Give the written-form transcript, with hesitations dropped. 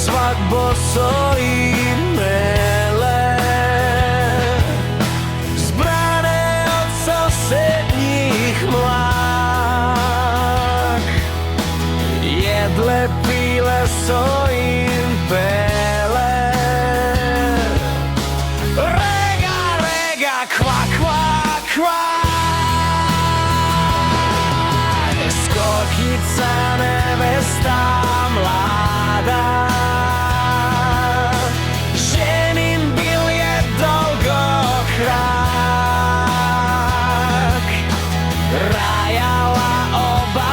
svadbo svojim mele, zbrane od sosednjih mlak, jedle pile svojim pele. Rega, rega, kvak, kvak, kvak, skokica nevesta mlada, ženin bil je dolgokrak, rajala oba